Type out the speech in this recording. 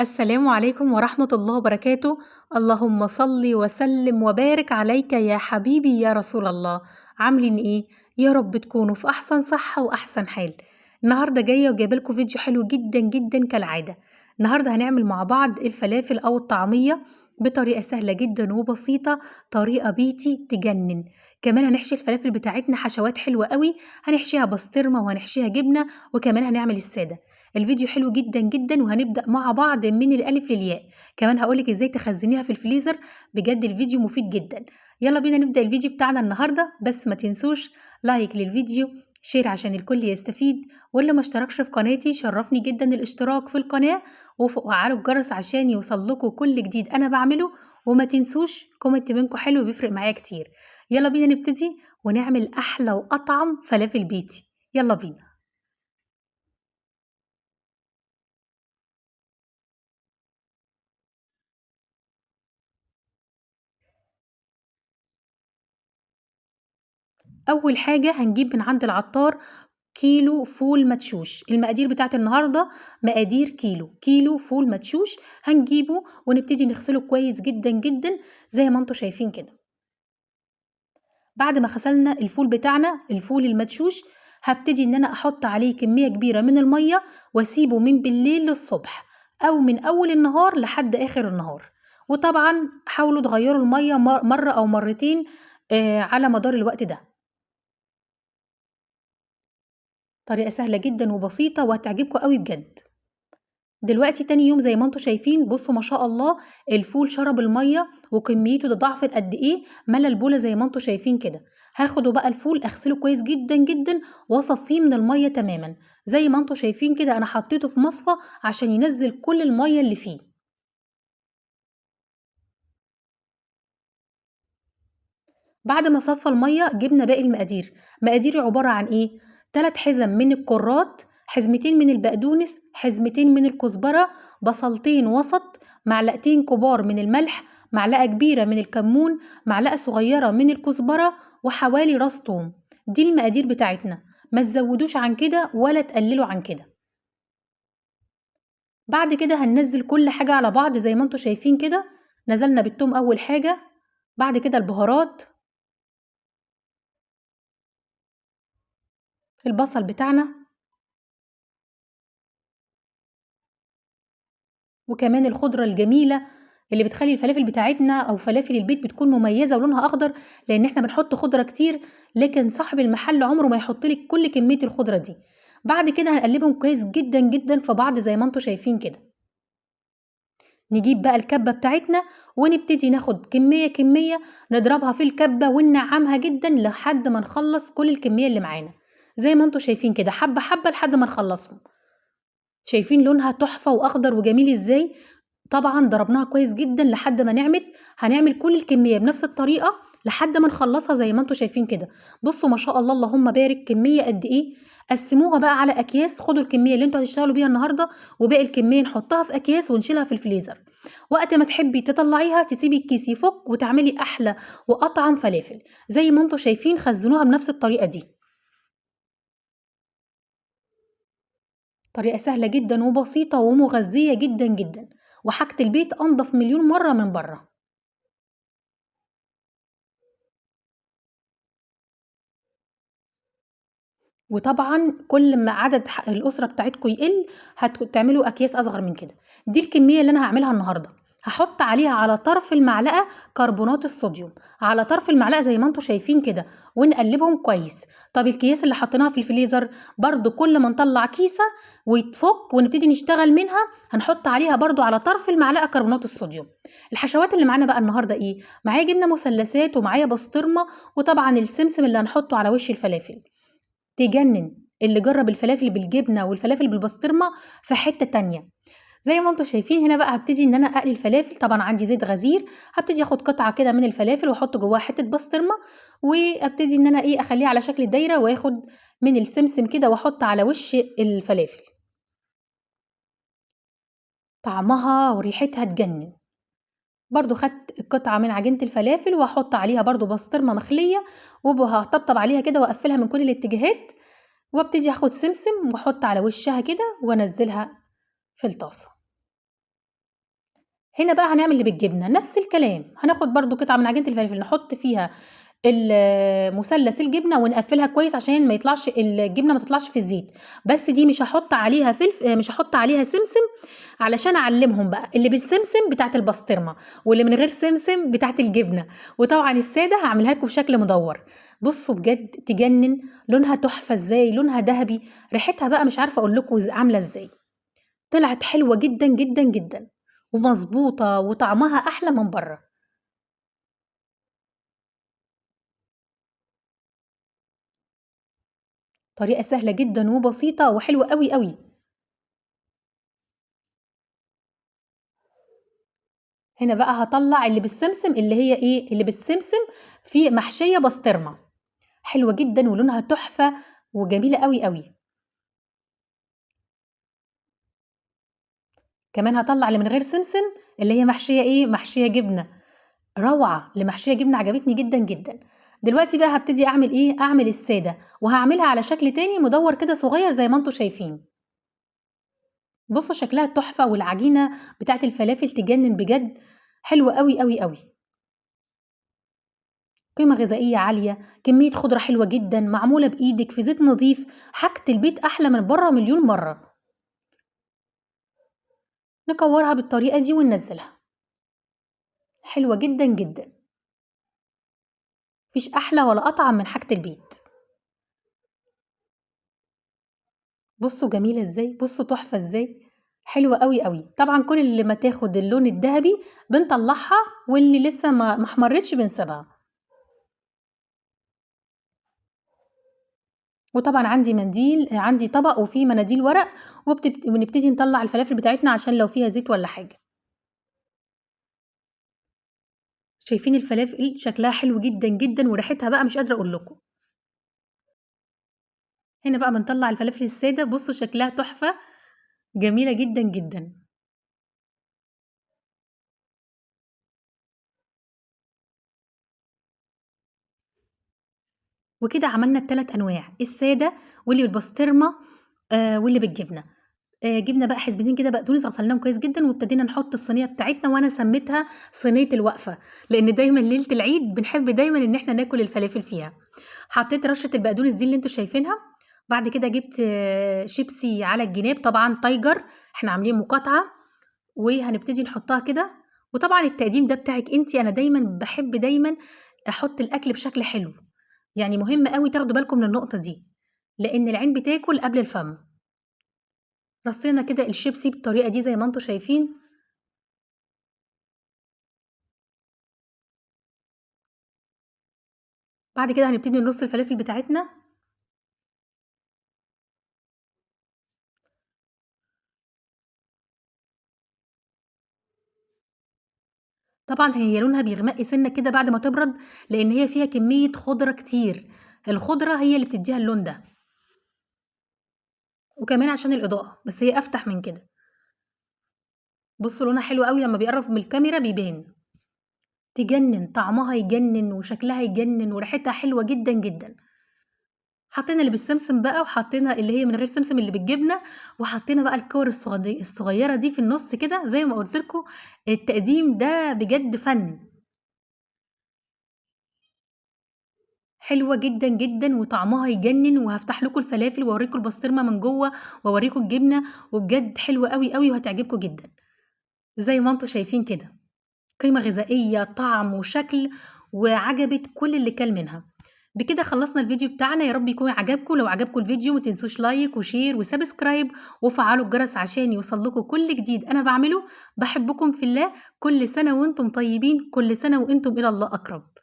السلام عليكم ورحمة الله وبركاته. اللهم صل وسلم وبارك عليك يا حبيبي يا رسول الله. عاملين ايه؟ يا رب تكونوا في أحسن صحة وأحسن حال. النهاردة جاية وجايبة لكم فيديو حلو جدا جدا كالعادة. النهاردة هنعمل مع بعض الفلافل أو الطعمية بطريقة سهلة جدا وبسيطة، طريقة بيتي تجنن. كمان هنحشي الفلافل بتاعتنا حشوات حلوة قوي، هنحشيها بسطرمة وهنحشيها جبنة، وكمان هنعمل السادة. الفيديو حلو جدًا، جدًا، وهنبدأ مع بعض من الألف للياء، كمان هاقول لِك إزاي تخزّنيها في الفريزر، بجد الفيديو مفيد جدًا. يالّا بينا نبدأ الفيديو بتاعنا النهارده، بس ما تنسوش لايك للفيديو، شير عشان الكل يستفيد، واللي ما اشتركش في قناتي يشرفني جدًا الاشتراك في القناة، وفعلوا الجرس عشان يوصل لكم كل جديد أنا باعمله، وما تنسوش كومنت منكم حلو بيفرق معايا كتير. يالّا بينا نبتدي ونعمل أحلى وأطعم فلافل بيتي، يالّا بينا. أول حاجة هنجيب من عند العطار كيلو فول مدشوش، المقادير بتاعة النهاردة مقادير كيلو فول مدشوش، هنجيبه ونبتدي نغسله كويس جدًا، جدًا زي ما أنتم شايفين كده. بعد ما غسلنا الفول بتاعنا، الفول المدشوش، هابتدي إن أنا أحط عليه كمية كبيرة من المَيّة وأسيبه من بالليل للصبح، أو من أول النهار لحد آخر النهار. وطبعًا حاولوا تغيّروا المَيّة مرّة أو مرّتين على مدار الوقت ده. طريقة سهلة جدًا وبسيطة وهتعجبكم أوي بجد. دلوقتي تاني يوم زي ما أنتم شايفين، بُصّوا ما شاء الله الفول شرب المَيّة وكميته تضاعفت قد إيه، ملا البولة زي ما أنتم شايفين كده. هاخده بقى الفول أغسله كويس جدًا، جدًا وأصفّيه من المَيّة تمامًا. زي ما أنتم شايفين كده أنا حطيته في مصفى عشان ينزّل كل المَيّة اللي فيه. بعد ما صفّى المَيّة جِبنا باقي المقادير. مقاديري عبارة عن إيه، 3 حِزَم من الكُرّات، حزمتين من البقدونس، حزمتين من الكزبرة، بصلتين وسط، معلقتين كبار من الملح، معلقة كبيرة من الكمون، معلقة صغيرة من الكزبرة، وحوالي راس توم. دي المقادير بتاعتنا، ما تزوّدوش عن كده ولا تقلّلوا عن كده. بعد كده هننزّل كل حاجة على بعض زي ما أنتم شايفين كده. نزلنا بالتوم أول حاجة، بعد كده البهارات، البصل بتاعنا، وكمان الخضرة الجميلة اللي بتخلّي الفلافل بتاعتنا أو فلافل البيت بتكون مميزة ولونها أخضر، لإن إحنا بنحط خضرة كتير، لكن صاحب المحل عمره ما يحط لِك كل كمية الخضرة دي. بعد كده هنقلّبهم كويس جدًا، جدًا في بعض زي ما أنتم شايفين كده. نجيب بقى الكبة بتاعتنا ونبتدي ناخد كمية، كمية نضربها في الكبة وننعّمها جدًا لحد ما نخلّص كل الكمية اللي معانا، زي ما أنتم شايفين كده حبّة، حبّة لحد ما نخلّصهم. شايفين لونها تحفة وأخضر وجميل إزاي؟ طبعًا ضربناها كويس جدًا لحد ما نعمت. هنعمل كل الكمية بنفس الطريقة لحد ما نخلّصها زي ما أنتم شايفين كده. بُصّوا ما شاء الله اللهم بارك كمية قد إيه. قسّموها بقى على أكياس، خدوا الكمية اللي أنتم هتشتغلوا بيها النهارده، وباقي الكمية نحطها في أكياس ونشيلها في الفريزر. وقت ما تحبي تطلّعيها تسيبي الكيس يفُك وتعملي أحلى وأطعم فلافل. زي ما أنتم شايفين خزّنوها بنفس الطريقة دي. طريقة سهلة جدًا وبسيطة ومغذية جدًا، جدًا، وحاجة البيت أنضف مليون مرّة من برّه. وطبعًا كل ما عدد الأسرة بتاعتكم يقِل تعملوا أكياس أصغر من كده. دي الكمية اللي أنا هاعملها النهارده. هاحط عليها على طرف المعلقة كربونات الصوديوم، على طرف المعلقة زي ما أنتم شايفين كده، ونقلّبهم كويس. طَب الأكياس اللي حطيناها في الفريزر، برضه كل ما نطلّع كيسة وتفُك ونبتدي نشتغل منها، هنحط عليها برضه على طرف المعلقة كربونات الصوديوم. الحشوات اللي معانا بقى النهارده إيه، معايا جبنة مثلثات ومعايا بسطرمة، وطبعًا السمسم اللي هنحطه على وش الفلافل. تجنن. اللي جرّب الفلافل بالجبنة والفلافل بالبسطرمة في حتّة تانية. زي ما أنتم شايفين هنا بقى هابتدي إن أنا أقلي الفلافل، طبعًا عندي زيت غزير، هابتدي آخُد قطعة كده من الفلافل وأحُط جواها حتّة بسطرمة، وأبتدي إن أنا إيه، أخلّيها على شكل دايرة وآخُد من السمسم كده وأحُط على وش الفلافل. طعمها وريحتها تجنن. برضه خدت قطعة من عجينة الفلافل وهاحُط عليها برضه بسطرمة مخلية هاطبطب عليها كده وأقفّلها من كل الاتجاهات، وابتدي آخُد سمسم وأحُط على وشّها كده وأنزّلها في الطاسة. هنا بقى هنعمل اللي بالجبنة، نفس الكلام، هناخد برضه قطعة من عجينة الفلافل نحط فيها مثلث الجبنة ونقفّلها كويس عشان ما يطلعش الجبنة ما تطلعش في الزيت، بس دي مش هاحط عليها مش هاحط عليها سمسم علشان أعلّمهم بقى، اللي بالسمسم بتاعة البسطرمة، واللي من غير سمسم بتاعة الجبنة، وطبعًا السادة هاعملها لكم بشكل مدوّر. بُصّوا بجد تجنن، لونها تحفة إزاي، لونها دهبي، ريحتها بقى مش عارفة أقول لكم عاملة إزاي. طلعت حلوة جدًا، جدًا، جدًا، ومضبوطة وطعمها أحلى من برّه. طريقة سهلة جدًا وبسيطة وحلوة أوي، أوي. هنا بقى هاطلّع اللي بالسمسم اللي هي إيه، اللي بالسمسم في محشية بسطرمة، حلوة جدًا ولونها تحفة وجميلة أوي، أوي. كمان هاطلّع اللي من غير سمسم اللي هي محشية إيه، محشية جبنة، روعة! اللي محشية جبنة عجبتني جدًا، جدًا. دلوقتي بقى هابتدي أعمل إيه، أعمل السادة، وهاعملها على شكل تاني مدوّر كده صغير زي ما أنتم شايفين. بُصّوا شكلها تحفة والعجينة بتاعة الفلافل تجنن بجد، حلوة أوي، أوي، أوي. قيمة غذائية عالية، كمية خضرة حلوة جدًا، معمولة بإيدِك في زيت نضيف، حاجة البيت أحلى من برّه مليون مرّة. نكوّرها بالطريقة دي وننزّلها، حلوة جدًا، جدًا. ما فيش أحلى ولا أطعم من حاجة البيت. بُصّوا جميلة إزاي، بُصّوا تحفة إزاي، حلوة أوي، أوي. طبعًا كل ما تاخد اللون الدهبي بنطلّعها واللي لسه ما احمرِتش بنسيبها. وطبعًا عندي طبق وفيه مناديل ورق ونبتدي نطلّع الفلافل بتاعتنا عشان لو فيها زيت والّا حاجة. شايفين الفلافل شكلها حلو جدًا، جدًا وريحتها بقى مش قادرة أقول لكم. هنا بقى بنطلّع الفلافل السادة، بُصّوا شكلها تحفة، جميلة جدًا، جدًا. وكده عملنا ال3 أنواع، السادة واللي بالبسطرمة واللي بالجبنة. جبنا بقى حسبتين كده بقدونس غسلناهم كويس جدًا وابتدينا نحط الصينية بتاعتنا وأنا سميتها صينية الوقفة، لإن دايمًا ليلة العيد بنحب دايمًا إن إحنا ناكل الفلافل فيها. حطيت رشة البقدونس دي اللي أنتم شايفينها، بعد كده جبت شيبسي على الجناب طبعًا تايجر، إحنا عاملين مقاطعة وهنبتدي نحطها كده، وطبعًا التقديم ده بتاعِك أنتِ، أنا دايمًا باحب دايمًا أحط الأكل بشكل حلو، يعني مهم أوي تاخدوا بالكم من النقطة دي، لإن العين بتاكل قبل الفم. رصينا كده الشيبسي بالطريقة دي زي ما أنتم شايفين، بعد كده هنبتدي نرص الفلافل بتاعتنا. طبعًا هي لونها بيغمق سِنّة كده بعد ما تبرد، لإن هي فيها كمية خضرة كتير، الخضرة هي اللي بتدّيها اللون ده، وكمان عشان الإضاءة، بس هي أفتح من كده. بُصّوا لونها حلو أوي لمّا بيقرّب من الكاميرا بيبان، تجنن، طعمها يجنن وشكلها يجنن وريحتها حلوة جدًا، جدًا. حطينا اللي بالسمسم بقى وحطينا اللي هي من غير سمسم اللي بالجبنة، وحطينا بقى الكور الصغيّرة دي في النُص كده زي ما قُلت لكم التقديم ده بجد فَن. حلوة جدًا، جدًا وطعمها يجنن، وهافتح لكم الفلافل وأوريكم البسطرمة من جوّه وأوريكم الجبنة، وبجد حلوة أوي، أوي وهتعجبكم جدًا، زي ما أنتم شايفين كده، قيمة غذائية، طعم وشكل، وعجبت كل اللي كَل منها. بكده خلّصنا الفيديو بتاعنا، يا رب يكون عجبكم، لو عجبكم الفيديو ما تنسوش لايك وشير وسبسكرايب وفعّلوا الجرس عشان يوصل لكم كل جديد أنا باعمله، باحبكم في الله، كل سنة وأنتم طيبين، كل سنة وأنتم إلى الله أقرب.